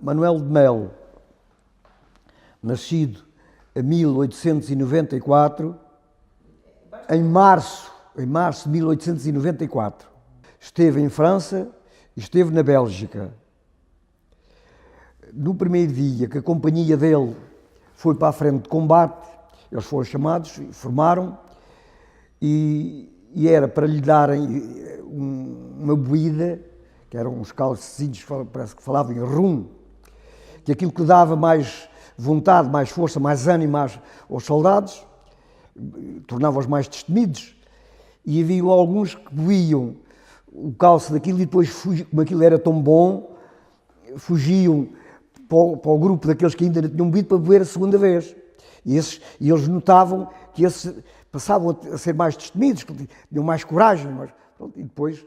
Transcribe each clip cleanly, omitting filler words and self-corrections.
Manuel de Melo, nascido em 1894, em março de 1894. Esteve em França e esteve na Bélgica. No primeiro dia que a companhia dele foi para a frente de combate, eles foram chamados, formaram, e era para lhe darem uma bebida, que eram uns calcezinhos, parece que falavam em rum, que aquilo que dava mais vontade, mais força, mais ânimo aos soldados, tornava-os mais destemidos. E havia alguns que bebiam o cálice daquilo e depois, como aquilo era tão bom, fugiam para o grupo daqueles que ainda não tinham bebido para beber a segunda vez. E eles notavam que esses passavam a ser mais destemidos, que tinham mais coragem. E depois,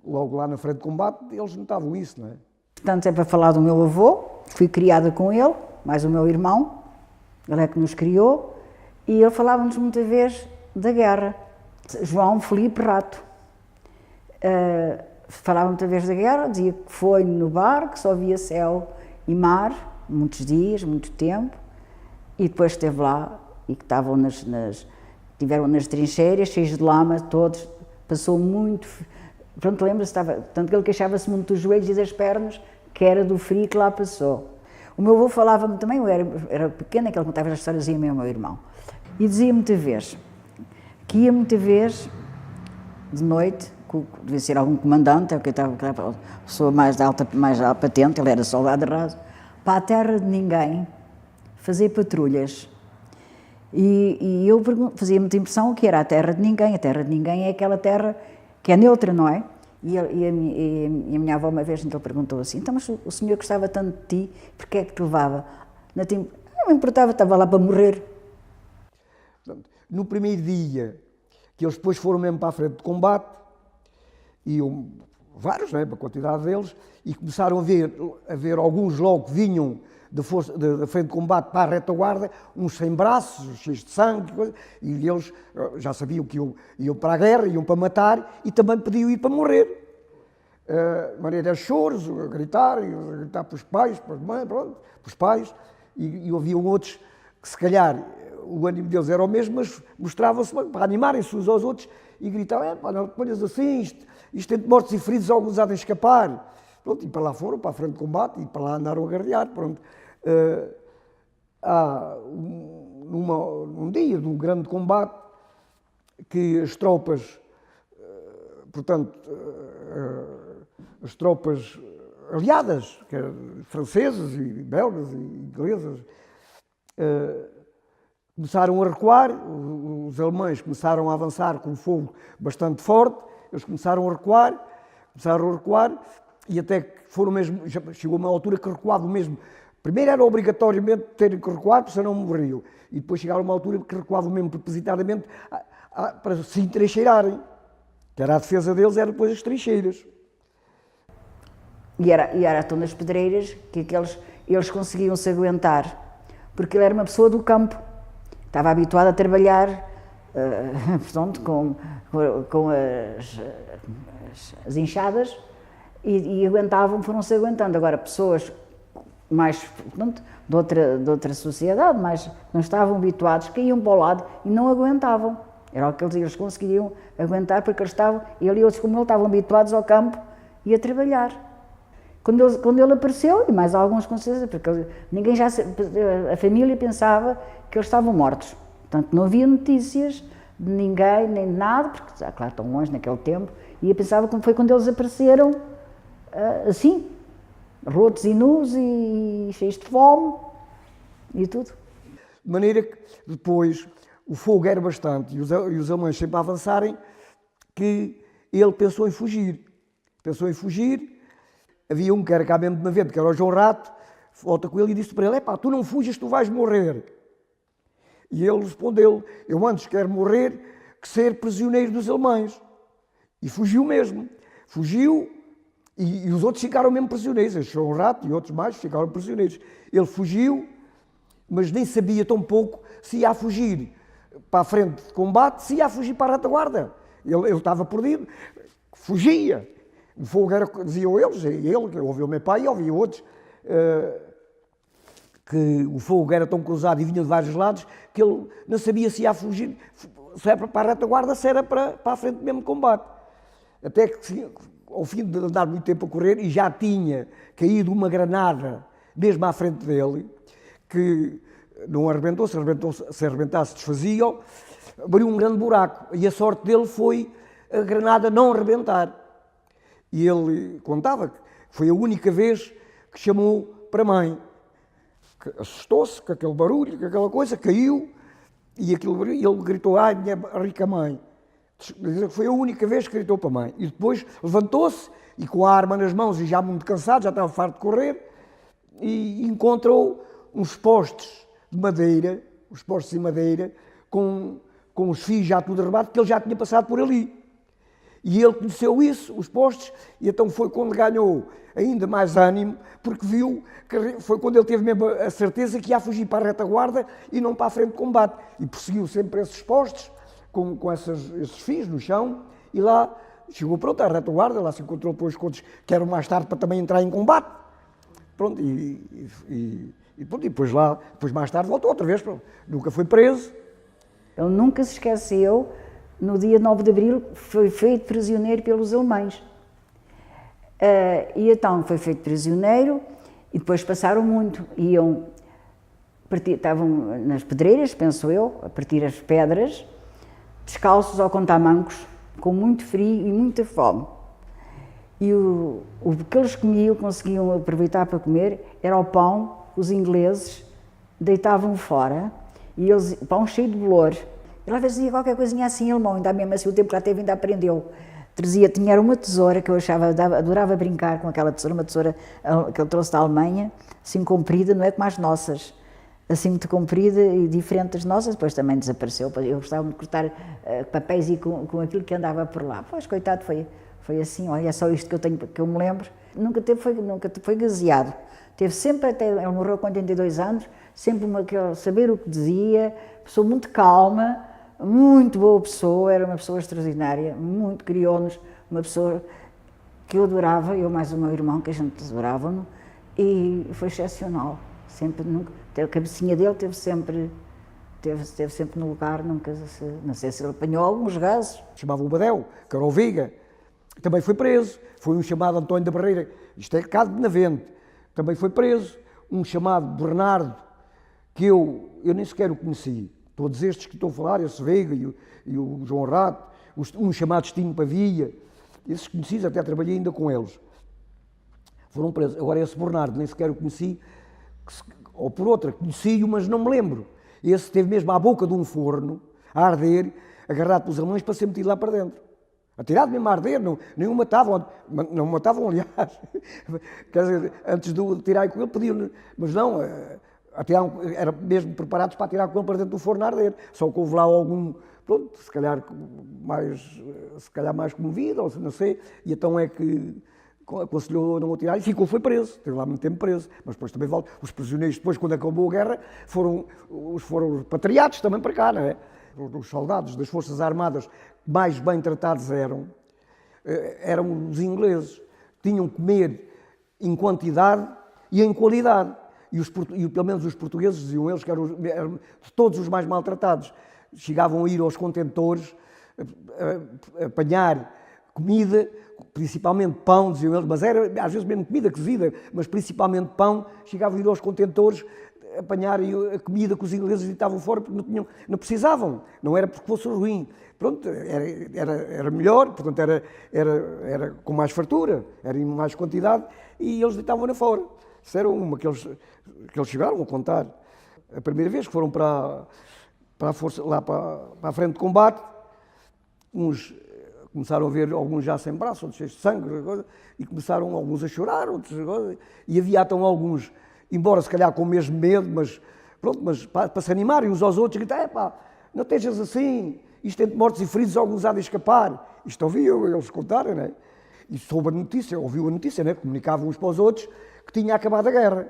logo lá na frente de combate, eles notavam isso, não é? Portanto, é para falar do meu avô, fui criada com ele, mais o meu irmão, ele é que nos criou, e ele falava-nos muitas vezes da guerra. João Felipe Rato. Falava muitas vezes da guerra, dizia que foi no bar, que só via céu e mar, muitos dias, muito tempo, e depois esteve lá e que estavam tiveram nas trincheiras, cheios de lama, todos, passou muito. Pronto, lembra-se, tanto que ele queixava-se muito dos joelhos e das pernas, que era do frio que lá passou. O meu avô falava-me também, eu era pequena, que ele contava as histórias, dizia-me ao meu irmão, e dizia muita vez, que ia muita vez, de noite, devia ser algum comandante, que estava a pessoa mais alta patente, ele era soldado raso, para a terra de ninguém, fazer patrulhas. E eu fazia muita impressão o que era a terra de ninguém. A terra de ninguém é aquela terra que é neutra, não é? E a minha avó uma vez então perguntou assim, então, mas o senhor gostava tanto de ti, porquê é que te levava? Não me importava, estava lá para morrer. No primeiro dia, que eles depois foram mesmo para a frente de combate, iam vários, não é, para a quantidade deles, e começaram a ver alguns logo que vinham da frente de combate para a retaguarda, uns sem braços, cheios de sangue, e eles já sabiam que iam para a guerra, iam para matar, e também podiam ir para morrer. De maneira de choros, a gritar para os pais, para as mães, pronto, para os pais, e havia outros que se calhar o ânimo deles era o mesmo, mas mostravam-se para animarem-se uns aos outros e gritavam, não te ponhas assim, isto entre mortos e feridos, alguns há de escapar. Pronto, e para lá foram, para a frente de combate, e para lá andaram a guerrear, pronto. Há num dia de um grande combate que as tropas, portanto, as tropas aliadas, que eram franceses e belgas e inglesas, começaram a recuar, os alemães começaram a avançar com um fogo bastante forte, eles começaram a recuar, e até que foram mesmo, chegou uma altura que recuavam mesmo. Primeiro era obrigatoriamente terem que recuar, porque senão morriam. E depois chegaram a uma altura que recuavam mesmo propositadamente para se entrincheirarem. Que era a defesa deles, era depois as trincheiras. E era tão nas pedreiras que eles conseguiam se aguentar, porque ele era uma pessoa do campo. Estava habituado a trabalhar portanto, com as enxadas e aguentavam, foram-se aguentando. Agora, pessoas mais, portanto, de outra sociedade, mas não estavam habituados, caíam para o lado e não aguentavam. Era o que eles conseguiriam aguentar, porque ele e outros como ele estavam habituados ao campo e a trabalhar. Quando ele apareceu, e mais alguns com certeza, porque a família pensava que eles estavam mortos. Portanto, não havia notícias de ninguém, nem de nada, porque, claro, estão longe naquele tempo, e eu pensava que foi quando eles apareceram, assim, rotos e nus e cheios de fome e tudo. De maneira que depois o fogo era bastante e os alemães sempre a avançarem, que ele pensou em fugir. Havia um que era cá mesmo de Navente, que era o João Rato, volta com ele e disse para ele, tu não fujas, tu vais morrer. E ele respondeu, eu antes quero morrer que ser prisioneiro dos alemães. E fugiu mesmo. Fugiu e os outros ficaram mesmo prisioneiros. O João Rato e outros mais ficaram prisioneiros. Ele fugiu, mas nem sabia tão pouco se ia a fugir para a frente de combate, se ia a fugir para a retaguarda. Ele estava perdido, fugia. O fogo era, diziam eles, e ele, que ouviu o meu pai e ouvia outros, que o fogo era tão cruzado e vinha de vários lados, que ele não sabia se ia fugir, se era para a retaguarda, se era para a frente mesmo de combate. Até que, ao fim de andar muito tempo a correr, e já tinha caído uma granada mesmo à frente dele, que não arrebentou, se arrebentasse desfazia-o, abriu um grande buraco. E a sorte dele foi a granada não arrebentar. E ele contava que foi a única vez que chamou para a mãe. Assustou-se com aquele barulho, com aquela coisa, caiu, e ele gritou: ai, minha rica mãe. Foi a única vez que gritou para a mãe. E depois levantou-se, e com a arma nas mãos, e já muito cansado, já estava farto de correr, e encontrou uns postes de madeira, com os fios já tudo arrebado, que ele já tinha passado por ali. E ele conheceu isso, os postes, e então foi quando ganhou ainda mais ânimo, porque viu que foi quando ele teve mesmo a certeza que ia fugir para a retaguarda e não para a frente de combate. E perseguiu sempre esses postes, com esses fios no chão, e lá chegou pronto à retaguarda, lá se encontrou depois com outros que eram mais tarde para também entrar em combate. Pronto, e depois mais tarde voltou outra vez, pronto. Nunca foi preso. Ele nunca se esqueceu. No dia 9 de Abril foi feito prisioneiro pelos alemães. E então foi feito prisioneiro e depois passaram muito. Estavam nas pedreiras, penso eu, a partir as pedras, descalços ao contamancos, com muito frio e muita fome. E o que eles comiam, conseguiam aproveitar para comer, era o pão que os ingleses deitavam fora, e eles, pão cheio de bolor. Ele às vezes dizia qualquer coisinha assim em alemão, ainda mesmo assim o tempo que já teve ainda aprendeu. Tinha uma tesoura que eu adorava brincar com aquela tesoura, uma tesoura que ele trouxe da Alemanha, assim comprida, não é como as nossas, assim muito comprida e diferente das nossas, depois também desapareceu. Eu gostava de cortar papéis e com aquilo que andava por lá. Pois, coitado, foi assim, olha, é só isto que eu me lembro. Nunca foi gaseado. Teve sempre, até ele morreu com 82 anos, sempre saber o que dizia, pessoa muito calma, muito boa pessoa, era uma pessoa extraordinária, criou-nos, uma pessoa que eu adorava, eu mais o meu irmão, que a gente adorava-no, e foi excepcional. A cabecinha dele teve sempre no lugar, nunca não sei se ele apanhou alguns gases. Chamava o Badel, que era o Viga, também foi preso. Foi um chamado António da Barreira, isto é cá de Benavente, também foi preso. Um chamado Bernardo, que eu nem sequer o conheci. Todos estes que estou a falar, esse Veiga e o João Rato, um chamado Estimo Pavia, esses conhecidos, até trabalhei ainda com eles. Foram presos. Agora esse Bernardo nem sequer o conheci, ou por outra, conheci-o, mas não me lembro. Esse esteve mesmo à boca de um forno, a arder, agarrado pelos alemães para ser metido lá para dentro. Atirado mesmo a arder, nem o matavam, não o matavam, aliás. Quer dizer, antes de tirar com ele, pediam, mas não, eram mesmo preparados para atirar com ele para dentro do forno a arder. Só que houve lá algum, pronto, se calhar mais comovido, ou não sei, e então é que aconselhou a não atirar e foi preso, esteve lá muito tempo preso, mas depois também volta. Os prisioneiros, depois, quando acabou a guerra, foram repatriados também para cá, não é? Os soldados das Forças Armadas mais bem tratados eram os ingleses. Tinham que comer em quantidade e em qualidade. E pelo menos os portugueses, diziam eles, que eram todos os mais maltratados. Chegavam a ir aos contentores, a apanhar comida, principalmente pão, diziam eles, mas era às vezes mesmo comida cozida, mas principalmente pão. Chegavam a ir aos contentores, apanhar a comida que os ingleses deitavam fora porque não precisavam, não era porque fosse ruim. Pronto, era melhor, portanto era com mais fartura, era em mais quantidade e eles deitavam-na fora. Isso era uma que eles chegaram a contar. A primeira vez que foram para a força, lá para a frente de combate, uns começaram a ver alguns já sem braço, outros cheios de sangue, e começaram alguns a chorar, outros, e havia então alguns, embora se calhar com o mesmo medo, mas para se animarem uns aos outros, gritar, não estejas assim, isto entre mortos e feridos, alguns há de escapar. Isto ouvi eles contarem, não é? E soube a notícia, ouviu a notícia, né? Comunicavam uns para os outros que tinha acabado a guerra.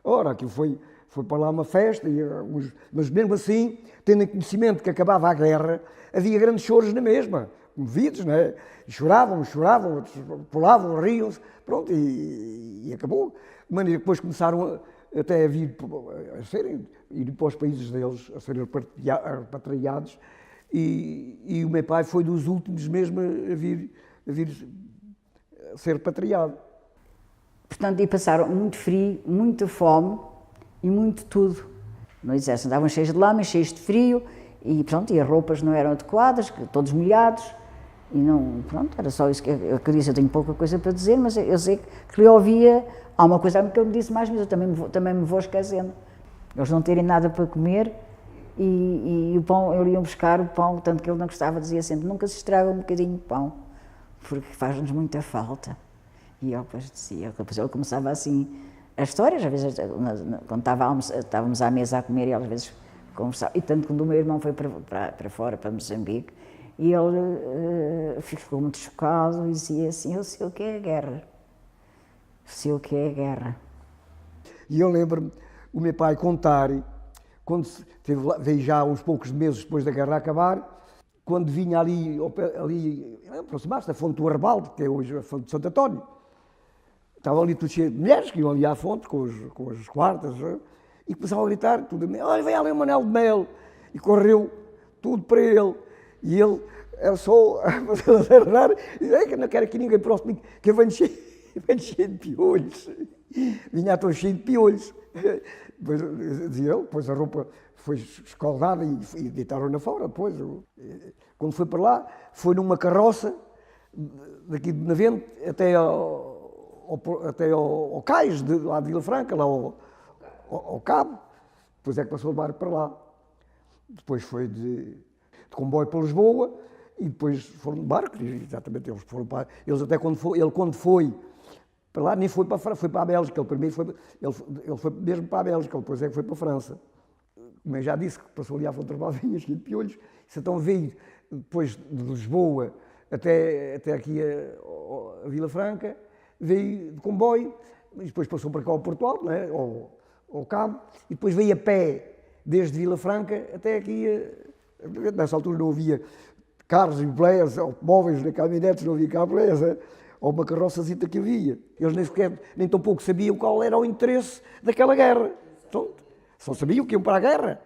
Ora, aquilo foi para lá uma festa, mas mesmo assim, tendo em conhecimento que acabava a guerra, havia grandes choros na mesma, comovidos, né? Choravam, outros pulavam, riam-se, pronto, e acabou. De maneira que depois começaram até a vir, ir para os países deles, a serem repatriados, e o meu pai foi dos últimos mesmo a vir a ser repatriado. Portanto, e passaram muito frio, muita fome e muito tudo. No exército andavam cheios de lama, cheios de frio, e pronto, e as roupas não eram adequadas, todos molhados, e não, pronto, era só isso que eu queria dizer. Eu tenho pouca coisa para dizer, mas eu sei que lhe ouvia, há uma coisa que ele me disse mais, mas eu também me vou esquecendo. Eles não terem nada para comer, e o pão, eles iam buscar o pão, tanto que ele não gostava, dizia sempre, nunca se estraga um bocadinho de pão, porque faz-nos muita falta. E eu depois dizia, depois ele começava assim, as histórias, às vezes, quando estávamos à mesa a comer, e às vezes conversava, e tanto quando o meu irmão foi para fora, para Moçambique, e ele ficou muito chocado e dizia assim, eu sei o que é a guerra, sei o que é a guerra. E eu lembro-me, o meu pai contar, quando veio já uns poucos meses depois da guerra acabar, quando vinha ali aproximar-se da fonte do Arrabalde, que é hoje a fonte de Santo António, estava ali tudo cheio de mulheres que iam ali à fonte com as quartas, e começavam a gritar, tudo, olha, vem ali o Manel de Mel, e correu tudo para ele, e ele era só a errar, e disse, que não quero que ninguém próximo, que eu venho cheio de piolhos, vinha tão cheio de piolhos. Depois, dizia ele, depois a roupa foi escaldada e deitaram-na fora. Depois, quando foi para lá, foi numa carroça, daqui de Navente até ao cais, lá de Vila Franca, lá ao Cabo. Depois é que passou o barco para lá. Depois foi de comboio para Lisboa e depois foram de barco. Exatamente, eles foram para... Ele quando foi para lá, nem foi para a Bélgica. Ele primeiro ele foi mesmo para a Bélgica, depois é que foi para a França. Como eu já disse, que passou ali à fonte do vinha cheio de piolhos. Isso então veio depois de Lisboa até aqui a Vila Franca, veio de comboio, e depois passou para cá ao Porto Alto, né, ao Cabo, e depois veio a pé desde Vila Franca até aqui. Nessa altura não havia carros e boleias, automóveis, nem caminhonetes, não havia cá boleias, ou uma carroçazita que havia. Eles nem tão pouco sabiam qual era o interesse daquela guerra. Só sabiam que iam para a guerra.